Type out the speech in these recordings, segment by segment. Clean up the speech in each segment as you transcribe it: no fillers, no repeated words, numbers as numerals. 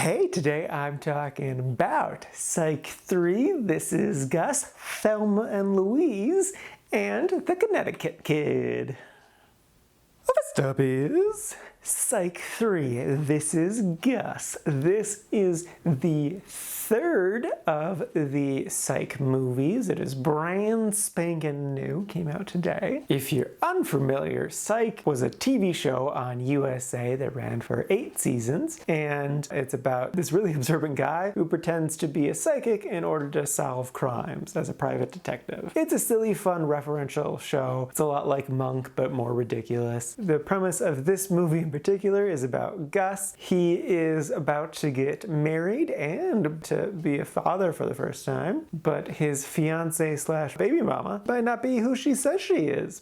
Hey, today I'm talking about Psych 3. This is Gus, Thelma and Louise, and the Connecticut Kid. First up is Psych 3. This is Gus. This is the third of the Psych movies. It is brand spanking new, came out today. If you're unfamiliar, Psych was a TV show on USA that ran for 8 seasons, and it's about this really observant guy who pretends to be a psychic in order to solve crimes as a private detective. It's a silly, fun, referential show. It's a lot like Monk, but more ridiculous. The premise of this movie in particular is about Gus. He is about to get married and to be a father for the first time, but his fiance slash baby mama might not be who she says she is.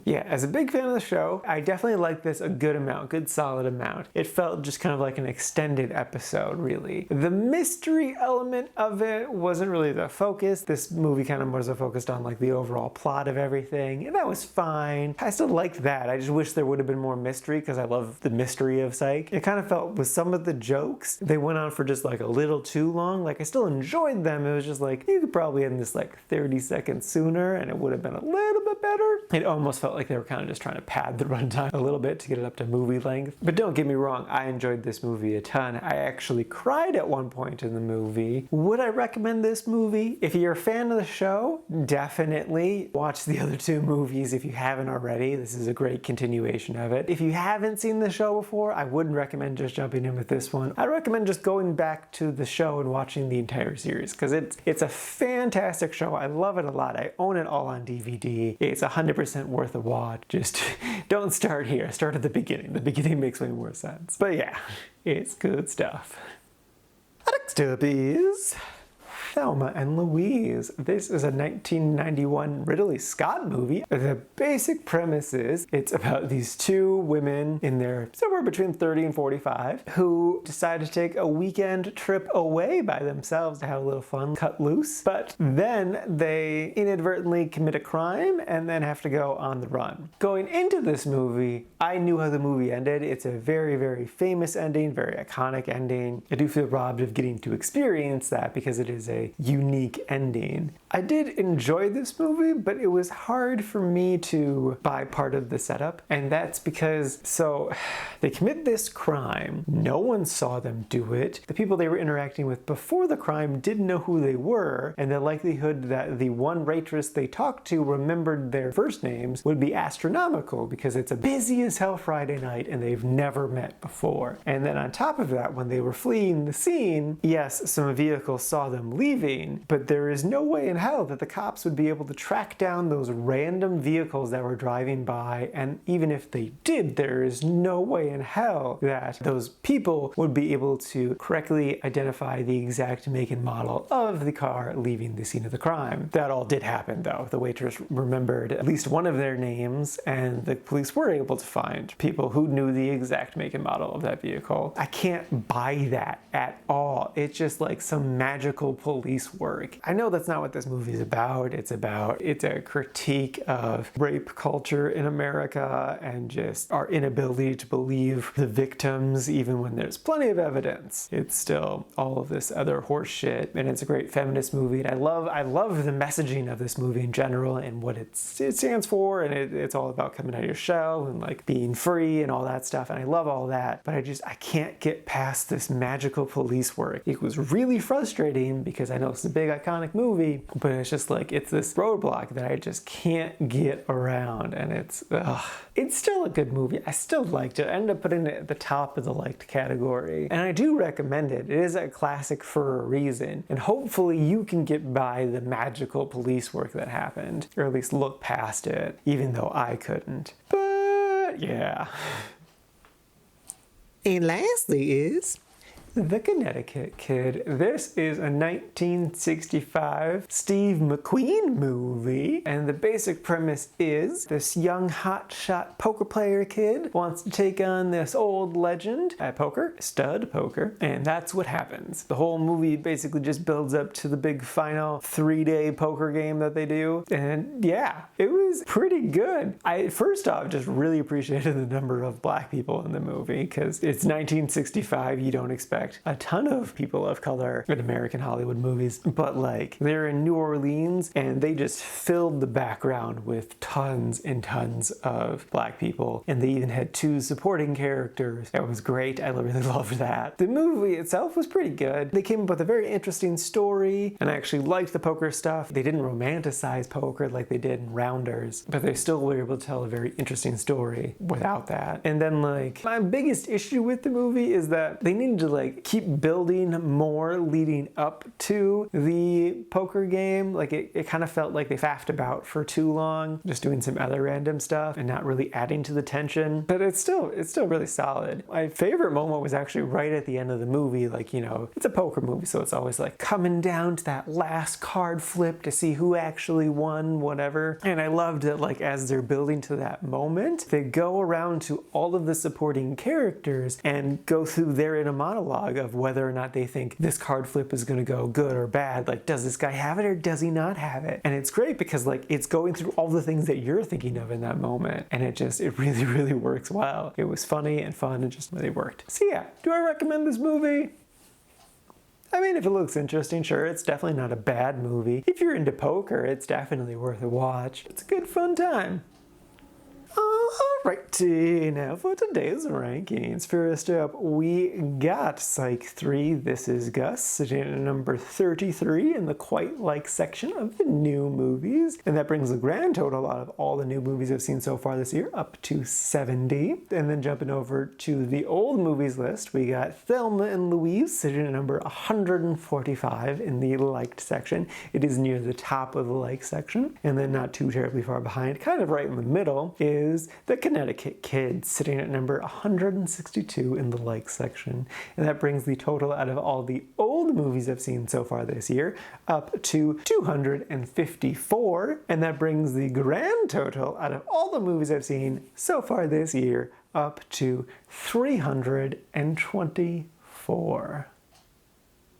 Yeah, as a big fan of the show, I definitely liked this a good amount, good solid amount. It felt just kind of like an extended episode, really. The mystery element of it wasn't really the focus. This movie kind of was focused on like the overall plot of everything, and that was fine. I still liked that. I just wish there would have been more mystery because I love the mystery of Psych. It kind of felt with some of the jokes, they went on for just like a little too long. Like I still enjoyed them. It was just like, you could probably end this like 30 seconds sooner and it would have been a little bit better. It almost felt like they were kind of just trying to pad the runtime a little bit to get it up to movie length. But don't get me wrong, I enjoyed this movie a ton. I actually cried at one point in the movie. Would I recommend this movie? If you're a fan of the show, definitely watch the other 2 movies if you haven't already. This is a great continuation of it. If you haven't seen the show before, I wouldn't recommend just jumping in with this one. I'd recommend just going back to the show and watching the entire series because it's a fantastic show. I love it a lot. I own it all on DVD. It's 100% worth a watch. Just don't start here. Start at the beginning. The beginning makes way more sense. But yeah, it's good stuff. Next up is Thelma and Louise. This is a 1991 Ridley Scott movie. The basic premise is it's about these 2 women in their somewhere between 30 and 45 who decide to take a weekend trip away by themselves to have a little fun, cut loose. But then they inadvertently commit a crime and then have to go on the run. Going into this movie, I knew how the movie ended. It's a very, very famous ending, very iconic ending. I do feel robbed of getting to experience that because it is a unique ending. I did enjoy this movie, but it was hard for me to buy part of the setup, and that's because, so they commit this crime, no one saw them do it, the people they were interacting with before the crime didn't know who they were, and the likelihood that the one waitress they talked to remembered their first names would be astronomical because it's a busy as hell Friday night and they've never met before. And then on top of that, when they were fleeing the scene, yes, some vehicles saw them leaving, but there is no way in hell that the cops would be able to track down those random vehicles that were driving by, and even if they did, there is no way in hell that those people would be able to correctly identify the exact make and model of the car leaving the scene of the crime. That all did happen though. The waitress remembered at least one of their names, and the police were able to find people who knew the exact make and model of that vehicle. I can't buy that at all. It's just like some magical police work. I know that's not what this movie is about. It's a critique of rape culture in America and just our inability to believe the victims even when there's plenty of evidence. It's still all of this other horse shit, and it's a great feminist movie. And I love the messaging of this movie in general and what it stands for, and it's all about coming out of your shell and like being free and all that stuff, and I love all that, but I can't get past this magical police work. It was really frustrating because I know it's a big iconic movie, but it's just like it's this roadblock that I just can't get around, and it's still a good movie. I still liked it. I ended up putting it at the top of the liked category, and I do recommend it. It is a classic for a reason, and hopefully you can get by the magical police work that happened, or at least look past it, even though I couldn't. But yeah. And lastly is The Connecticut Kid. This is a 1965 Steve McQueen movie, and the basic premise is this young hotshot poker player kid wants to take on this old legend at poker, stud poker, and that's what happens. The whole movie basically just builds up to the big final 3-day poker game that they do, and yeah, it was pretty good. I first off just really appreciated the number of black people in the movie, because it's 1965, you don't expect a ton of people of color in American Hollywood movies, but like they're in New Orleans and they just filled the background with tons and tons of black people, and they even had 2 supporting characters. It was great. I really loved that. The movie itself was pretty good. They came up with a very interesting story, and I actually liked the poker stuff. They didn't romanticize poker like they did in Rounders, but they still were able to tell a very interesting story without that. And then like my biggest issue with the movie is that they needed to like keep building more leading up to the poker game. Like it kind of felt like they faffed about for too long, just doing some other random stuff and not really adding to the tension. But it's still really solid. My favorite moment was actually right at the end of the movie. Like, you know, it's a poker movie, so it's always like coming down to that last card flip to see who actually won, whatever. And I loved it, like as they're building to that moment, they go around to all of the supporting characters and go through their inner monologue of whether or not they think this card flip is going to go good or bad. Like, does this guy have it or does he not have it? And it's great because like it's going through all the things that you're thinking of in that moment, and it really works well. It was funny and fun and just really worked. So yeah, do I recommend this movie? I mean, if it looks interesting, sure, it's definitely not a bad movie. If you're into poker, it's definitely worth a watch. It's a good fun time. Alrighty, now for today's rankings. First up, we got Psych 3, This Is Gus, sitting at number 33 in the quite like section of the new movies. And that brings the grand total out of all the new movies I've seen so far this year up to 70. And then jumping over to the old movies list, we got Thelma and Louise, sitting at number 145 in the liked section. It is near the top of the like section. And then not too terribly far behind, kind of right in the middle, is The Connecticut Kid, sitting at number 162 in the like section. And that brings the total out of all the old movies I've seen so far this year up to 254. And that brings the grand total out of all the movies I've seen so far this year up to 324.